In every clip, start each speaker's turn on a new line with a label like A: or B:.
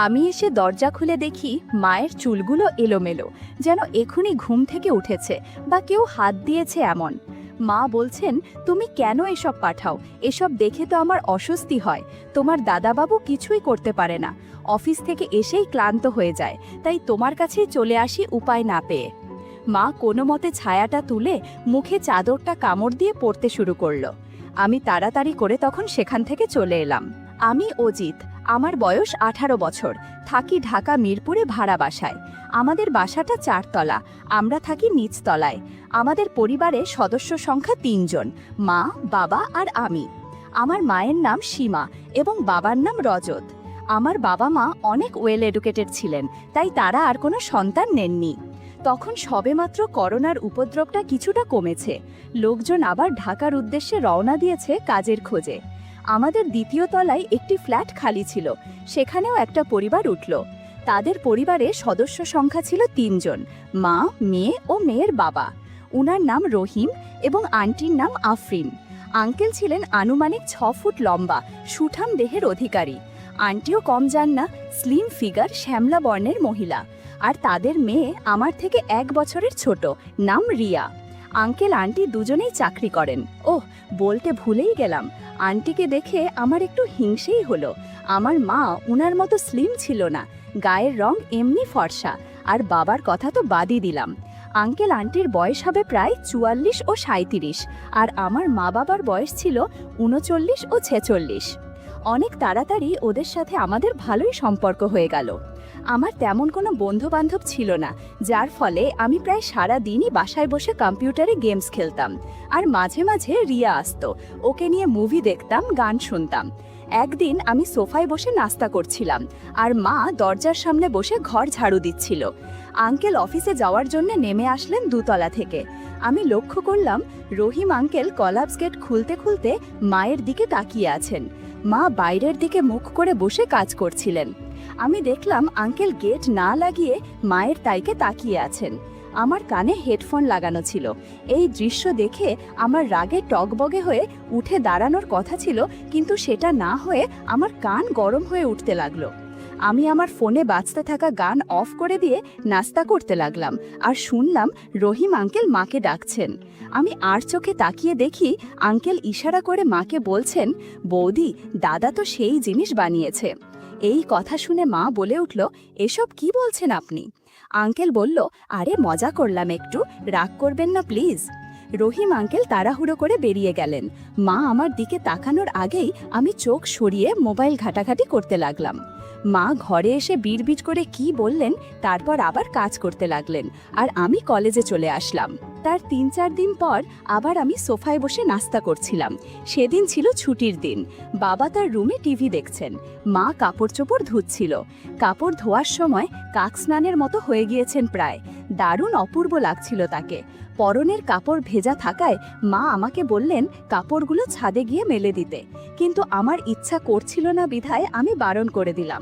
A: আমি এসে দরজা খুলে দেখি মায়ের চুলগুলো এলোমেলো, যেন এখনই ঘুম থেকে উঠেছে বা কেউ হাত দিয়েছে এমন। মা বলছেন, তুমি কেন এসব পাঠাও? এসব দেখে তো আমার অস্বস্তি হয়। তোমার দাদাবাবু কিছুই করতে পারে না, অফিস থেকে এসেই ক্লান্ত হয়ে যায়, তাই তোমার কাছেই চলে আসি উপায় না পেয়ে। মা কোনো মতে ছায়াটা তুলে মুখে চাদরটা কামড় দিয়ে পড়তে শুরু করলো। আমি তাড়াতাড়ি করে তখন সেখান থেকে চলে এলাম। আমি অজিত, আমার বয়স 18 বছর, থাকি ঢাকা মিরপুরে ভাড়া বাসায়। আমাদের বাসাটা 4 তলা, আমরা থাকি নিচতলায়। আমাদের পরিবারে সদস্য সংখ্যা 3 জন, মা, বাবা আর আমি। আমার মায়ের নাম সীমা এবং বাবার নাম রজত। আমার বাবা মা অনেক ওয়েল এডুকেটেড ছিলেন, তাই তারা আর কোনো সন্তান নেননি। তখন সবেমাত্র করোনার উপদ্রবটা কিছুটা কমেছে, লোকজন আবার ঢাকার উদ্দেশ্যে রওনা দিয়েছে কাজের খোঁজে। আমাদের দ্বিতীয় তলায় একটি ফ্ল্যাট খালি ছিল, সেখানেও একটা পরিবার উঠল। তাদের পরিবারে সদস্য সংখ্যা ছিল 3 জন, মা, মেয়ে ও মেয়ের বাবা। উনার নাম রহিম এবং আন্টির নাম আফরিন। আঙ্কেল ছিলেন আনুমানিক 6 ফুট লম্বা, সুঠাম দেহের অধিকারী। আন্টিও কম যান না, স্লিম ফিগার, শ্যামলা বর্ণের মহিলা। আর তাদের মেয়ে আমার থেকে 1 বছরের ছোট, নাম রিয়া। আঙ্কেল আন্টি দুজনেই চাকরি করেন। ওহ, বলতে ভুলেই গেলাম, আন্টিকে দেখে আমার একটু হিংসেই হলো। আমার মা উনার মতো স্লিম ছিল না, গায়ের রং এমনি ফর্সা, আর বাবার কথা তো বাদই দিলাম। আঙ্কেল আন্টির বয়স হবে প্রায় 44 ও 37, আর আমার মা বাবার বয়স ছিল 39 ও 46। অনেক তাড়াতাড়ি ওদের সাথে আমাদের ভালোই সম্পর্ক হয়ে গেল। আমার তেমন কোনো বন্ধু বান্ধব ছিল না, যার ফলে আমি প্রায় সারা দিনই বাসায় বসে কম্পিউটারে গেমস খেলতাম। আর মাঝে মাঝে রিয়া আসতো, ওকে নিয়ে মুভি দেখতাম, গান শুনতাম। একদিন আমি সোফায় বসে নাস্তা করছিলাম, আর মা দরজার সামনে বসে ঘর ঝাড়ু দিচ্ছিল। আঙ্কেল অফিসে যাওয়ার জন্য নেমে আসলেন 2 তলা থেকে। আমি লক্ষ্য করলাম রহিম আঙ্কেল কলাপস গেট খুলতে খুলতে মায়ের দিকে তাকিয়ে আছেন। মা বাইরের দিকে মুখ করে বসে কাজ করছিলেন। আমি দেখলাম আঙ্কেল গেট না লাগিয়ে মায়ের তাইকে তাকিয়ে আছেন। আমার কানে হেডফোন লাগানো ছিল। এই দৃশ্য দেখে আমার রাগে টগবগে হয়ে উঠে দাঁড়ানোর কথা ছিল, কিন্তু সেটা না হয়ে আমার কান গরম হয়ে উঠতে লাগলো। আমি আমার ফোনে বাজতে থাকা গান অফ করে দিয়ে নাস্তা করতে লাগলাম, আর শুনলাম রহিম আঙ্কেল মাকে ডাকছেন। আমি আর চোখে তাকিয়ে দেখি আঙ্কেল ইশারা করে মাকে বলছেন, বৌদি, দাদা তো সেই জিনিস বানিয়েছে। এই কথা শুনে মা বলে উঠল, এসব কি বলছেন আপনি? আঙ্কেল বলল, আরে মজা করলাম একটু, রাগ করবেন না প্লিজ। রহিম আঙ্কেল তাড়াহুড়ো করে বেরিয়ে গেলেন। মা আমার দিকে তাকানোর আগেই আমি চোখ সরিয়ে মোবাইল ঘাটাঘাটি করতে লাগলাম। মা ঘরে এসে বিড়বিড় করে কি বললেন, তারপর আবার কাজ করতে লাগলেন, আর আমি কলেজে চলে আসলাম। তার 3-4 দিন পর আবার আমি সোফায় বসে নাস্তা করছিলাম। সেদিন ছিল ছুটির দিন। বাবা তার রুমে টিভি দেখছেন, মা কাপড় চোপড় ধুচ্ছিল। কাপড় ধোয়ার সময় কাকস্নানের মতো হয়ে গিয়েছেন প্রায়। দারুণ অপূর্ব লাগছিল তাকে। পরনের কাপড় ভেজা থাকায় মা আমাকে বললেন কাপড়গুলো ছাদে গিয়ে মেলে দিতে, কিন্তু আমার ইচ্ছা করছিল না বিধায় আমি বারণ করে দিলাম।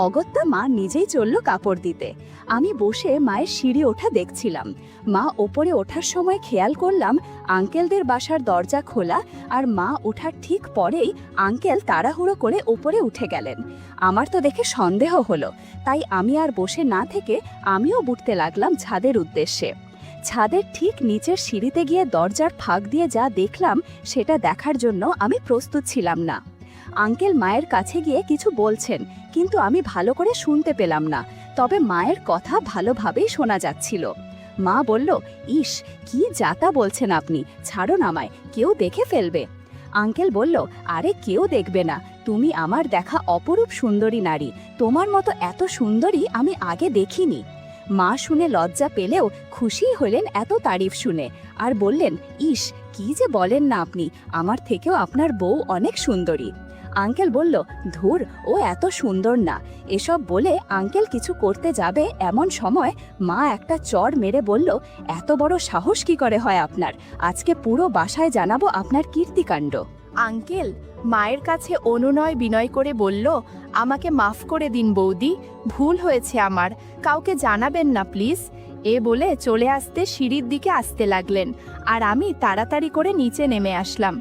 A: অগত্যা মা নিজেই চলল কাপড় দিতে। আমি বসে মায়ের সিঁড়ি ওঠা দেখছিলাম। মা ওপরে ওঠার সময় খেয়াল করলাম আঙ্কেলদের বাসার দরজা খোলা, আর মা ওঠার ঠিক পরেই আঙ্কেল তাড়াহুড়ো করে ওপরে উঠে গেলেন। আমার তো দেখে সন্দেহ হলো, তাই আমি আর বসে না থেকে আমিও উঠতে লাগলাম ছাদের উদ্দেশ্যে। ছাদের ঠিক নিচের সিঁড়িতে গিয়ে দরজার ফাঁক দিয়ে যা দেখলাম সেটা দেখার জন্য আমি প্রস্তুত ছিলাম না। আঙ্কেল মায়ের কাছে গিয়ে কিছু বলছেন, কিন্তু আমি ভালো করে শুনতে পেলাম না, তবে মায়ের কথা ভালোভাবেই শোনা যাচ্ছিল। মা বলল, ইস, কি যাতা বলছেন আপনি, ছাড়ুন আমায়, কেউ দেখে ফেলবে। আঙ্কেল বলল, আরে কেউ দেখবে না, তুমি আমার দেখা অপরূপ সুন্দরী নারী, তোমার মতো এত সুন্দরী আমি আগে দেখিনি। মা শুনে লজ্জা পেলেও খুশি হলেন এত তারিফ শুনে, আর বললেন, ইস, কি যে বলেন না আপনি, আমার থেকেও আপনার বউ অনেক সুন্দরী। আঙ্কেল বলল, ধুর, ও এত সুন্দর না। এসব বলে আঙ্কেল কিছু করতে যাবে এমন সময় মা একটা চড় মেরে বলল, এত বড় সাহস কি করে হয় আপনার? আজকে পুরো বাসায় জানাবো আপনার কীর্তিকাণ্ড।
B: আঙ্কেল মায়ের কাছে অনুনয় বিনয় করে বলল, আমাকে মাফ করে দিন বৌদি, ভুল হয়েছে আমার, কাউকে জানাবেন না প্লিজ। এ বলে চলে আসতে সিঁড়ির দিকে আসতে লাগলেন, আর আমি তাড়াতাড়ি করে নিচে নেমে আসলাম।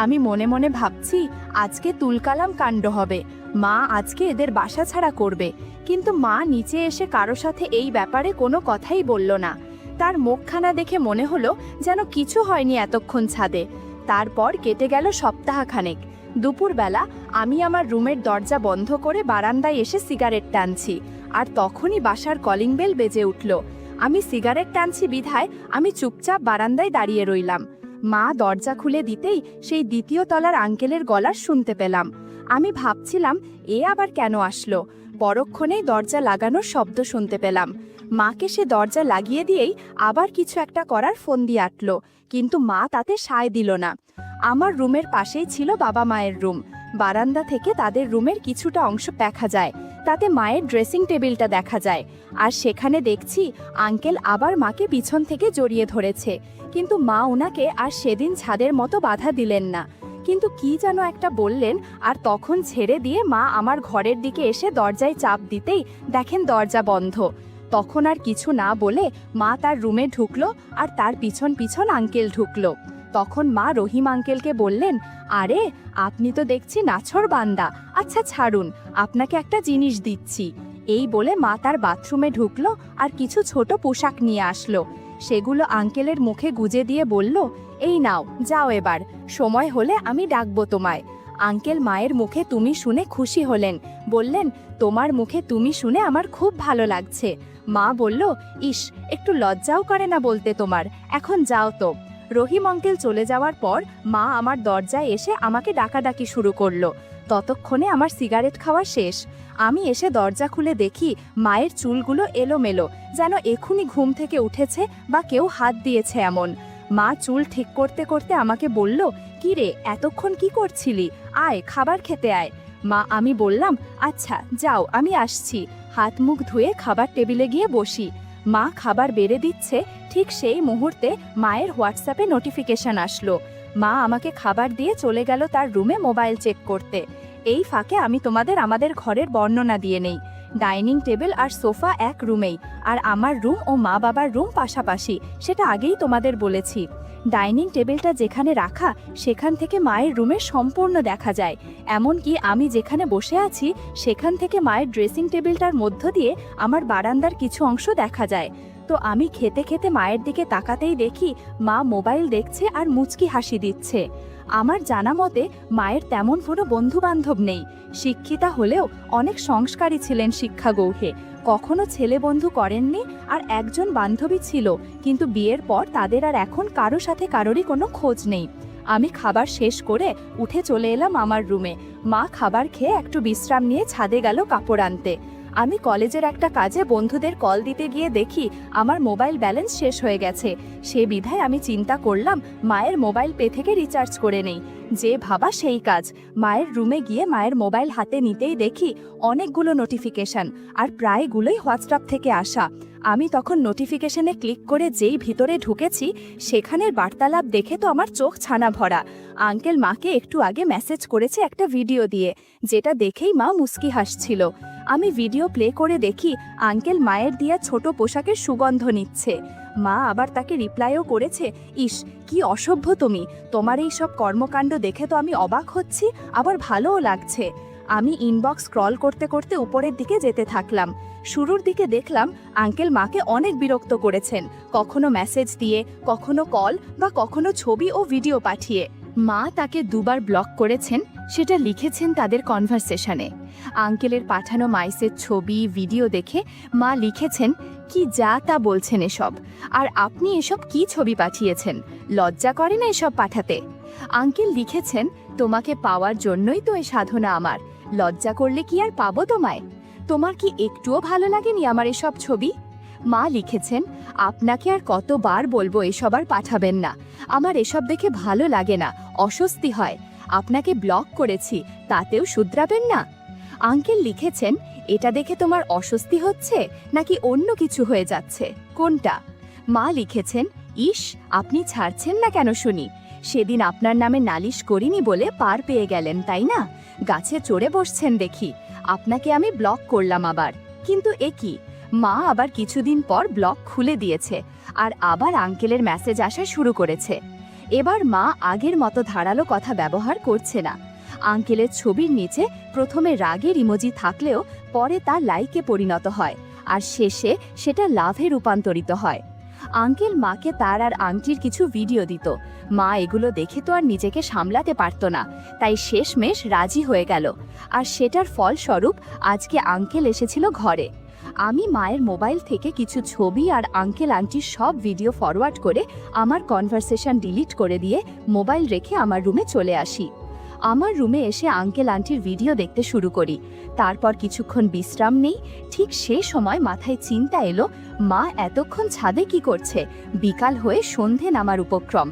B: আমি মনে মনে ভাবছি আজকে তুলকালাম কাণ্ড হবে। মা আজকে এদের বাসা ছাড়া করবে, কিন্তু মা নিচে এসে কারো সাথে এই ব্যাপারে কোনো কথাই বলল না। তার মুখখানা দেখে মনে হলো যেন কিছু হয়নি এতক্ষণ ছাদে। তারপর কেটে গেল সপ্তাহখানেক। দুপুরবেলা আমি আমার রুমের দরজা বন্ধ করে বারান্দায় এসে সিগারেট টানছি, আর তখনই বাসার কলিং বেল বেজে উঠল। আমি সিগারেট টানছি বিধায় আমি চুপচাপ বারান্দায় দাঁড়িয়ে রইলাম। মা দরজা খুলে দিতেই সেই দ্বিতীয় তলার আঙ্কেলের গলা শুনতে পেলাম। আমি ভাবছিলাম এ আবার কেন আসলো। পরক্ষণেই দরজা লাগানোর শব্দ শুনতে পেলাম। মাকে সে দরজা লাগিয়ে দিয়েই আবার কিছু একটা করার ফোন দিয়ে আটল, কিন্তু মা তাতে সায় দিল না। আমার রুমের পাশেই ছিল বাবা মায়ের রুম। বারান্দা থেকে তাদের রুমের কিছুটা অংশ দেখা যায়, তাতে মায়ের ড্রেসিং টেবিলটা দেখা যায়। আর সেখানে দেখছি আঙ্কেল আবার মাকে পিছন থেকে জড়িয়ে ধরেছে, কিন্তু মা ওনাকে আর সেদিন ছাদের মতো বাধা দিলেন না, কিন্তু কি যেন একটা বললেন। আর তখন ছেড়ে দিয়ে মা আমার ঘরের দিকে এসে দরজায় চাপ দিতেই দেখেন দরজা বন্ধ। তখন আর কিছু না বলে মা তার রুমে ঢুকলো, আর তার পিছন পিছন আঙ্কেল ঢুকলো। তখন মা রহিম আঙ্কেলকে বললেন, আরে আপনি তো দেখছি নাছর বান্দা, আচ্ছা ছাড়ুন, আপনাকে একটা জিনিস দিচ্ছি। এই বলে মা তার বাথরুমে ঢুকলো আর কিছু ছোট পোশাক নিয়ে আসলো। সেগুলো আঙ্কেলের মুখে গুজে দিয়ে বলল, এই নাও, যাও এবার, সময় হলে আমি ডাকবো তোমায়। আঙ্কেল মায়ের মুখে তুমি শুনে খুশি হলেন, বললেন, তোমার মুখে তুমি শুনে আমার খুব ভালো লাগছে। মা বলল, ইস, একটু লজ্জাও করে না বলতে তোমার, এখন যাও তো। রহিম আঙ্কেল চলে যাওয়ার পর মা আমার দরজায় এসে আমাকে ডাকাডাকি শুরু করলো। ততক্ষণে আমার সিগারেট খাওয়া শেষ। আমি এসে দরজা খুলে দেখি মায়ের চুলগুলো এলোমেলো, যেন এখুনি ঘুম থেকে উঠেছে বা কেউ হাত দিয়েছে এমন। মা চুল ঠিক করতে করতে আমাকে বলল, কি রে, এতক্ষণ কি করছিলি, আয় খাবার খেতে আয়। আমি বললাম, আচ্ছা যাও, আমি আসছি। হাত মুখ ধুয়ে খাবার টেবিলে গিয়ে বসি। মা খাবার বেড়ে দিচ্ছে, ঠিক সেই মুহূর্তে মায়ের হোয়াটসঅ্যাপে নোটিফিকেশন আসলো। মা আমাকে খাবার দিয়ে চলে গেল তার রুমে মোবাইল চেক করতে। এই ফাঁকে আমি তোমাদের আমাদের ঘরের বর্ণনা দিয়ে নেই। ডাইনিং টেবিল আর সোফা এক রুমেই, আর আমার রুম ও মা বাবার রুম পাশাপাশি, সেটা আগেই তোমাদের বলেছি। ডাইনিং টেবিলটা যেখানে রাখা সেখান থেকে মায়ের রুমের সম্পূর্ণ দেখা যায়, এমনকি আমি যেখানে বসে আছি সেখান থেকে মায়ের ড্রেসিং টেবিলটার মধ্য দিয়ে আমার বারান্দার কিছু অংশ দেখা যায়। তো আমি খেতে খেতে মায়ের দিকে তাকাতেই দেখি মা মোবাইল দেখছে আর মুচকি হাসি দিচ্ছে। আমার জানা মতে মায়ের তেমন কোনো বন্ধু বান্ধব নেই। শিক্ষিতা হলেও অনেক সংস্কারী ছিলেন শিক্ষাগৌহে, কখনো ছেলে বন্ধু করেননি। আর একজন বান্ধবী ছিল, কিন্তু বিয়ের পর তাদের আর এখন কারো সাথে কারোরই কোনো খোঁজ নেই। আমি খাবার শেষ করে উঠে চলে এলাম আমার রুমে। মা খাবার খেয়ে একটু বিশ্রাম নিয়ে ছাদে গেল কাপড় আনতে। আমি কলেজের একটা কাজে বন্ধুদের কল দিতে গিয়ে দেখি আমার মোবাইল ব্যালেন্স শেষ হয়ে গেছে। সে বিধায় আমি চিন্তা করলাম মায়ের মোবাইল পে থেকে রিচার্জ করে নেই। যে ভাবা সেই কাজ। মায়ের রুমে গিয়ে মায়ের মোবাইল হাতে নিতেই দেখি অনেকগুলো নোটিফিকেশন, আর প্রায়গুলোই হোয়াটসঅ্যাপ থেকে আসা। আমি তখন নোটিফিকেশনে ক্লিক করে যেই ভিতরে ঢুকেছি সেখানের বার্তালাপ দেখে তো আমার চোখ ছানা ভরা। আঙ্কেল মাকে একটু আগে মেসেজ করেছে একটা ভিডিও দিয়ে, যেটা দেখেই মা মুস্কি হাসছিল। আমি ভিডিও প্লে করে দেখি আঙ্কেল মায়ের দিয়া ছোট পোশাকের সুগন্ধ নিচ্ছে। মা আবার তাকে রিপ্লাইও করেছে, ইস কি অসভ্য তুমি, তোমার এই সব কর্মকাণ্ড দেখে তো আমি অবাক হচ্ছি, আবার ভালোও লাগছে। আমি ইনবক্স স্ক্রল করতে করতে উপরের দিকে যেতে থাকলাম। শুরুর দিকে দেখলাম আঙ্কেল মাকে অনেক বিরক্ত করেছেন, কখনো মেসেজ দিয়ে, কখনো কল বা কখনো ছবি ও ভিডিও পাঠিয়ে। মা তাকে দুবার ব্লক করেছেন, সেটা লিখেছেন তাদের কনভারসেশনে। আঙ্কেলের পাঠানো মাইসের ছবি ভিডিও দেখে মা লিখেছেন, কি যা তা বলছেন এসব, আর আপনি এসব কি ছবি পাঠিয়েছেন, লজ্জা করে না এসব পাঠাতে। আঙ্কেল লিখেছেন, তোমাকে পাওয়ার জন্যই তো এই সাধনা আমার, লজ্জা করলে কি আর পাবো তোমায়, তোমার কি একটুও ভালো লাগেনি আমার এসব ছবি। মা লিখেছেন, আপনাকে আর কতবার বলবো এসব আর পাঠাবেন না, আমার এসব দেখে ভালো লাগে না, অস্বস্তি হয়, আপনাকে ব্লক করেছি, তাতেও শুধরাবেন না। আঙ্কেল লিখেছেন, এটা দেখে তোমার অস্বস্তি হচ্ছে নাকি অন্য কিছু হয়ে যাচ্ছে, কোনটা? মা লিখেছেন, ইস আপনি ছাড়ছেন না কেন শুনি, সেদিন আপনার নামে নালিশ করিনি বলে পার পেয়ে গেলেন তাই না, গাছে চড়ে বসছেন দেখি, আপনাকে আমি ব্লক করলাম আবার। কিন্তু এ কি, মা আবার কিছুদিন পর ব্লক খুলে দিয়েছে, আর আবার আঙ্কেলের মেসেজ আসা শুরু করেছে। এবার মা আগের মতো ধারালো কথা ব্যবহার করছে না।
A: আঙ্কেলের ছবির নিচে প্রথমে রাগের ইমোজি থাকলেও পরে তা লাইকে পরিণত হয়, আর শেষে সেটা লাভে রূপান্তরিত হয়। আঙ্কেল মাকে তার আর আংটির কিছু ভিডিও দিত। মা এগুলো দেখে তো আর নিজেকে সামলাতে পারত না, তাই শেষমেশ রাজি হয়ে গেল। আর সেটার ফলস্বরূপ আজকে আঙ্কেল এসেছিল ঘরে। আমি মায়ের মোবাইল থেকে কিছু ছবি আর আঙ্কেল আন্টির সব ভিডিও ফরওয়ার্ড করে আমার কনভারসেশন ডিলিট করে দিয়ে মোবাইল রেখে আমার রুমে চলে আসি। আমার রুমে এসে আঙ্কেল আন্টির ভিডিও দেখতে শুরু করি। তারপর কিছুক্ষণ বিশ্রাম নেই। ঠিক সে সময় মাথায় চিন্তা এলো, মা এতক্ষণ ছাদে কি করছে? বিকাল হয়ে সন্ধে নামার উপক্রম।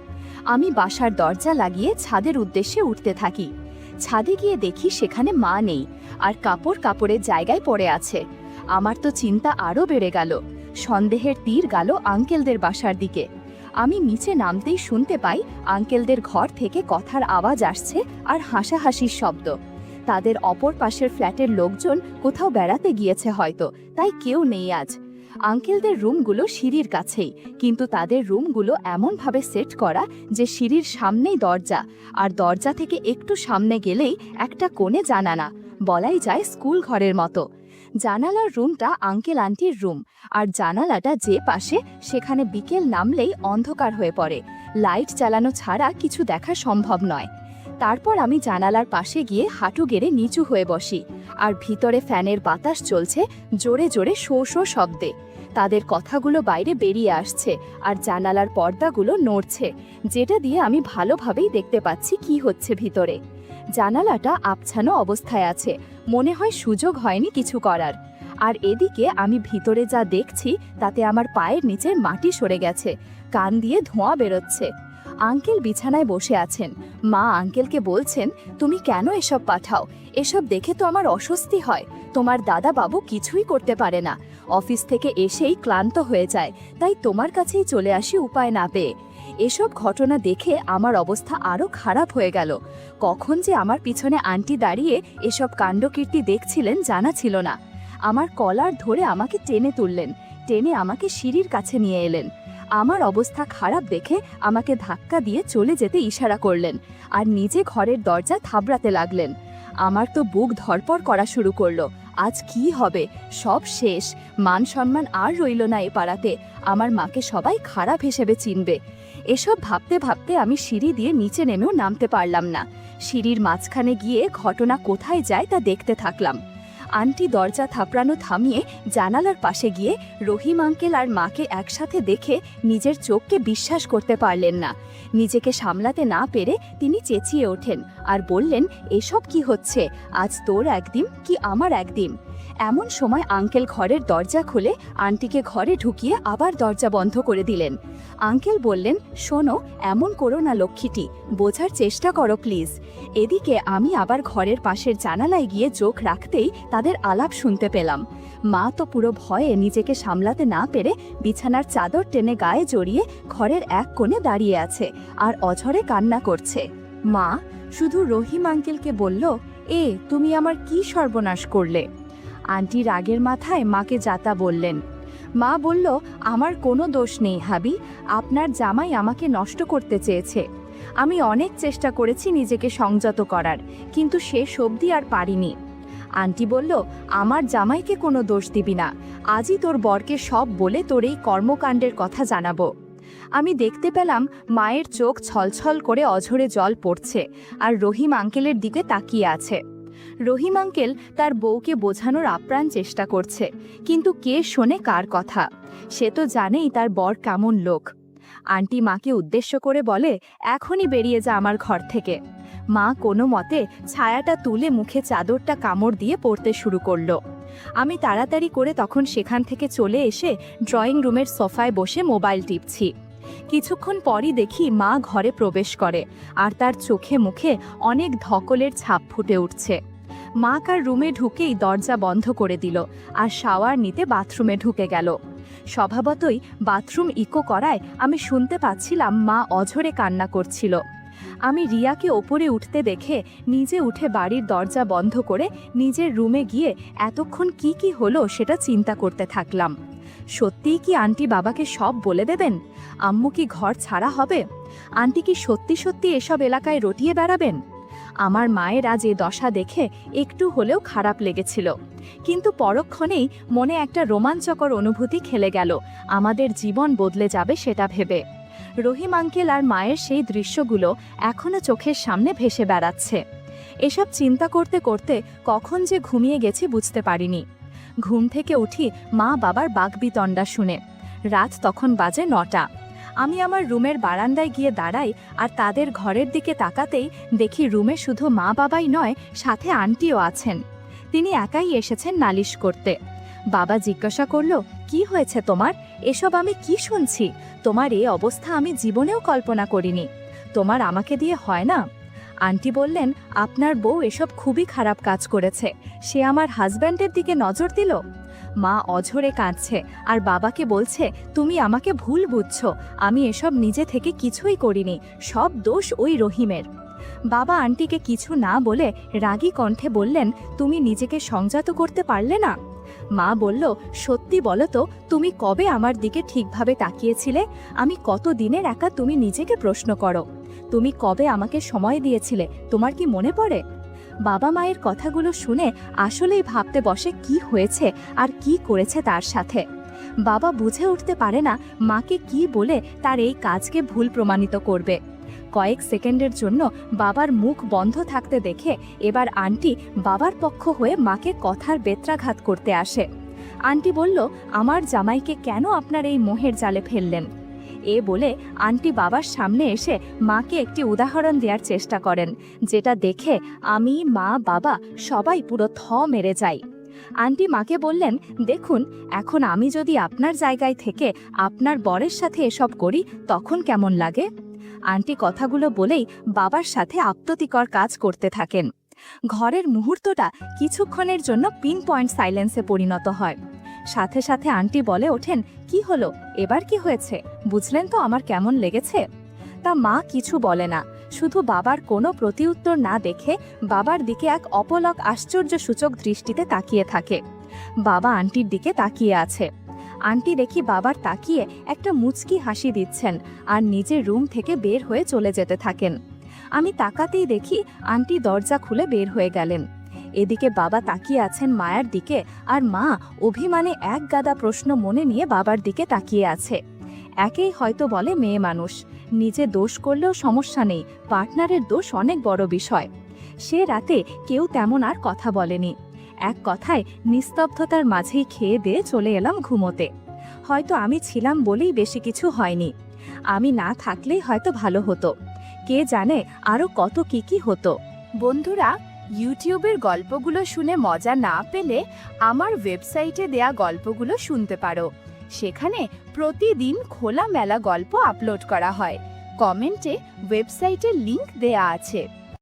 A: আমি বাসার দরজা লাগিয়ে ছাদের উদ্দেশ্যে উঠতে থাকি। ছাদে গিয়ে দেখি সেখানে মা নেই, আর কাপড়ের জায়গায় পড়ে আছে। আমার তো চিন্তা আরও বেড়ে গেল। সন্দেহের তীর গেল আঙ্কেলদের বাসার দিকে। আমি নিচে নামতেই শুনতে পাই আঙ্কেলদের ঘর থেকে কথার আওয়াজ আসছে আর হাসাহাসির শব্দ। তাদের অপর পাশের ফ্ল্যাটের লোকজন কোথাও বেড়াতে গিয়েছে হয়তো, তাই কেউ নেই আজ। আঙ্কেলদের রুমগুলো সিঁড়ির কাছেই, কিন্তু তাদের রুমগুলো এমনভাবে সেট করা যে সিঁড়ির সামনেই দরজা, আর দরজা থেকে একটু সামনে গেলেই একটা কোণে জানালা, বলাই যায় স্কুল ঘরের মতো। জানালার রুমটা আঙ্কেল আন্টির রুম, আর জানালাটা যে পাশে সেখানে বিকেল নামলেই অন্ধকার হয়ে পড়ে। লাইট চালানো ছাড়া কিছু দেখা সম্ভব নয়। তারপর আমি জানালার পাশে গিয়ে হাঁটু গেড়ে নিচু হয়ে বসি, আর ভিতরে ফ্যানের বাতাস চলছে জোরে জোরে শো শো শব্দে। তাদের কথাগুলো বাইরে বেরিয়ে আসছে, আর জানালার পর্দাগুলো নড়ছে, যেটা দিয়ে আমি ভালোভাবেই দেখতে পাচ্ছি কি হচ্ছে ভিতরে। জানালাটা আবছানো অবস্থায় আছে, মনে হয় সুযোগ হয়নি কিছু করার। আর এদিকে আমি ভিতরে যা দেখছি তাতে আমার পায়ের নিচে মাটি সরে গেছে, কান দিয়ে ধোঁয়া বেরোচ্ছে। আঙ্কেল বিছানায় বসে আছেন। মা আঙ্কেলকে বলছেন, তুমি কেন এসব পাঠাও? এসব দেখে তো আমার অস্বস্তি হয়। তোমার দাদা বাবু কিছুই করতে পারে না, অফিস থেকে এসেই ক্লান্ত হয়ে যায়, তাই তোমার কাছেই চলে আসি উপায় না পেয়ে। এসব ঘটনা দেখে আমার অবস্থা আরও খারাপ হয়ে গেল। কখন যে আমার পিছনে আন্টি দাঁড়িয়ে এসব কাণ্ডকীর্তি দেখছিলেন জানা ছিল না। আমার কলার ধরে আমাকে টেনে তুললেন, টেনে আমাকে সিঁড়ির কাছে নিয়ে এলেন। আমার অবস্থা খারাপ দেখে আমাকে ধাক্কা দিয়ে চলে যেতে ইশারা করলেন, আর নিজে ঘরের দরজা থাবড়াতে লাগলেন। আমার তো বুক ধড়পড় করা শুরু করলো। আজ কি হবে? সব শেষ। মান সম্মান আর রইল না এ পাড়াতে। আমার মাকে সবাই খারাপ হিসেবে চিনবে। এসব ভাবতে ভাবতে আমি সিঁড়ি দিয়ে নিচে নেমেও নামতে পারলাম না। সিঁড়ির মাঝখানে গিয়ে ঘটনা কোথায় যায় তা দেখতে থাকলাম। আন্টি দরজা থাপড়ানো থামিয়ে জানালার পাশে গিয়ে রহিম আঙ্কেল আর মাকে একসাথে দেখে নিজের চোখকে বিশ্বাস করতে পারলেন না। নিজেকে সামলাতে না পেরে তিনি চেঁচিয়ে ওঠেন আর বললেন, এসব কি হচ্ছে? আজ তোর একদিন কি আমার একদিন? এমন সময় আঙ্কেল ঘরের দরজা খুলে আন্টিকে ঘরে ঢুকিয়ে আবার দরজা বন্ধ করে দিলেন। আঙ্কেল বললেন, শোনো, এমন করো না লক্ষ্মীটি, বোঝার চেষ্টা করো প্লিজ। এদিকে আমি আবার ঘরের পাশের জানালায় গিয়ে চোখ রাখতেই তাদের আলাপ শুনতে পেলাম। মা তো পুরো ভয়ে নিজেকে সামলাতে না পেরে বিছানার চাদর টেনে গায়ে জড়িয়ে ঘরের এক কোণে দাঁড়িয়ে আছে আর অঝরে কান্না করছে। মা শুধু রহিম আঙ্কেলকে বলল, তুমি আমার কি সর্বনাশ করলে? আন্টি রাগের মাথায় মাকে যাতা বললেন। মা বলল, আমার কোনো দোষ নেই হাবি, আপনার জামাই আমাকে নষ্ট করতে চেয়েছে। আমি অনেক চেষ্টা করেছি নিজেকে সংযত করার, কিন্তু শেষ অবধি আর পারিনি। আন্টি বলল, আমার জামাইকে কোনো দোষ দিবি না, আজই তোর বরকে সব বলে তোর এই কর্মকাণ্ডের কথা জানাবো। আমি দেখতে পেলাম মায়ের চোখ ছলছল করে অঝরে জল পড়ছে আর রহিম আঙ্কেলের দিকে তাকিয়ে আছে। রহিম আঙ্কেল তার বউকে বোঝানোর আপ্রাণ চেষ্টা করছে, কিন্তু কে শোনে কার কথা? সে তো জানেই তার বর কেমন লোক। আন্টি মাকে উদ্দেশ্য করে বলে, এখনই বেরিয়ে যা আমার ঘর থেকে। মা কোনো মতে ছায়াটা তুলে মুখে চাদরটা কামড় দিয়ে পড়তে শুরু করলো। আমি তাড়াতাড়ি করে তখন সেখান থেকে চলে এসে ড্রয়িং রুমের সোফায় বসে মোবাইল টিপছি। কিছুক্ষণ পরই দেখি মা ঘরে প্রবেশ করে, আর তার চোখে মুখে অনেক ধকলের ছাপ ফুটে উঠছে। মা কার রুমে ঢুকেই দরজা বন্ধ করে দিল আর শাওয়ার নিতে বাথরুমে ঢুকে গেল। স্বভাবতই বাথরুম ইকো করায় আমি শুনতে পাচ্ছিলাম মা অঝরে কান্না করছিল। আমি রিয়াকে ওপরে উঠতে দেখে নিজে উঠে বাড়ির দরজা বন্ধ করে নিজের রুমে গিয়ে এতক্ষণ কি হলো সেটা চিন্তা করতে থাকলাম। সত্যিই কি আন্টি বাবাকে সব বলে দেবেন? আম্মু কি ঘর ছাড়া হবে? আন্টি কি সত্যি সত্যি এসব এলাকায় রটিয়ে বেড়াবেন? আমার মায়ের আজ এ দশা দেখে একটু হলেও খারাপ লেগেছিল, কিন্তু পরক্ষণেই মনে একটা রোমাঞ্চকর অনুভূতি খেলে গেল, আমাদের জীবন বদলে যাবে সেটা ভেবে। রহিম আঙ্কেল আর মায়ের সেই দৃশ্যগুলো এখনো চোখের সামনে ভেসে বেড়াচ্ছে। এসব চিন্তা করতে করতে কখন যে ঘুমিয়ে গেছি বুঝতে পারিনি। ঘুম থেকে উঠি মা বাবার বাকবিতণ্ডা শুনে। রাত তখন বাজে 9টা। আমি আমার রুমের বারান্দায় গিয়ে দাঁড়াই আর তাদের ঘরের দিকে তাকাতেই দেখি রুমে শুধু মা বাবাই নয়, সাথে আন্টিও আছেন। তিনি একাই এসেছেন নালিশ করতে। বাবা জিজ্ঞাসা করলো, কি হয়েছে তোমার? এসব আমি কি শুনছি? তোমার এই অবস্থা আমি জীবনেও কল্পনা করিনি। তোমার আমাকে দিয়ে হয় না? আন্টি বললেন, আপনার বউ এসব খুবই খারাপ কাজ করেছে, সে আমার হাজব্যান্ডের দিকে নজর দিল। মা অঝরে কাঁদছে আর বাবাকে বলছে, তুমি আমাকে ভুল বুঝছো, আমি এসব নিজে থেকে কিছুই করিনি, সব দোষ ওই রহিমের। বাবা আন্টিকে কিছু না বলে রাগী কণ্ঠে বললেন, তুমি নিজেকে সংযত করতে পারলে না? মা বলল, সত্যি বলো তো, তুমি কবে আমার দিকে ঠিকভাবে তাকিয়েছিলে? আমি কত দিনের একা, তুমি নিজেকে প্রশ্ন করো। তুমি কবে আমাকে সময় দিয়েছিলে, তোমার কি মনে পড়ে? বাবা মায়ের কথাগুলো শুনে আসলেই ভাবতে বসে কি হয়েছে আর কি করেছে তার সাথে। বাবা বুঝে উঠতে পারে না মাকে কি বলে তার এই কাজকে ভুল প্রমাণিত করবে। কয়েক সেকেন্ডের জন্য বাবার মুখ বন্ধ থাকতে দেখে এবার আন্টি বাবার পক্ষ হয়ে মাকে কথার বেত্রাঘাত করতে আসে। আন্টি বলল, আমার জামাইকে কেন আপনার এই মোহের জালে ফেললেন? এ বলে আন্টি বাবার সামনে এসে মাকে একটি উদাহরণ দেওয়ার চেষ্টা করেন, যেটা দেখে আমি, মা, বাবা সবাই পুরো থ মেরে যাই। আন্টি মাকে বললেন, দেখুন, এখন আমি যদি আপনার জায়গায় থেকে আপনার বরের সাথে এসব করি তখন কেমন লাগে? আন্টি কথাগুলো বলেই বাবার সাথে আপ্ততিকর কাজ করতে থাকেন। ঘরের মুহূর্তটা কিছুক্ষণের জন্য পিন পয়েন্ট সাইলেন্সে পরিণত হয়। সাথে সাথে আন্টি বলে ওঠেন, কি হলো, এবার কি হয়েছে? বুঝলেন তো আমার কেমন লেগেছে? তা মা কিছু বলে না, শুধু বাবার কোনো প্রতিউত্তর না দেখে বাবার দিকে এক অপলক আশ্চর্যসূচক দৃষ্টিতে তাকিয়ে থাকে। বাবা আন্টির দিকে তাকিয়ে আছে। আন্টি দেখি বাবার তাকিয়ে একটা মুচকি হাসি দিচ্ছেন আর নিজের রুম থেকে বের হয়ে চলে যেতে থাকেন। আমি তাকাতেই দেখি আন্টি দরজা খুলে বের হয়ে গেলেন। এদিকে বাবা তাকিয়ে আছেন মায়ের দিকে আর মা অভিমানে এক গাদা প্রশ্ন মনে নিয়ে বাবার দিকে তাকিয়ে আছে। একেই হয়তো বলে মেয়ে মানুষ, নিজে দোষ করলেও সমস্যা নেই, পার্টনারের দোষ অনেক বড় বিষয়। সে রাতে কেউ তেমন আর কথা বলেনি। এক কথায় নিস্তব্ধতার মাঝেই খেয়ে দিয়ে চলে এলাম ঘুমোতে। হয়তো আমি ছিলাম বলেই বেশি কিছু হয়নি। আমি না থাকলেই হয়তো ভালো হতো। কে জানে আরও কত কি হতো।
B: বন্ধুরা, ইউটিউবের গল্পগুলো শুনে মজা না পেলে আমার ওয়েবসাইটে দেয়া গল্পগুলো শুনতে পারো। সেখানে প্রতিদিন খোলামেলা গল্প আপলোড করা হয়। কমেন্টে ওয়েবসাইটের লিংক দেয়া আছে।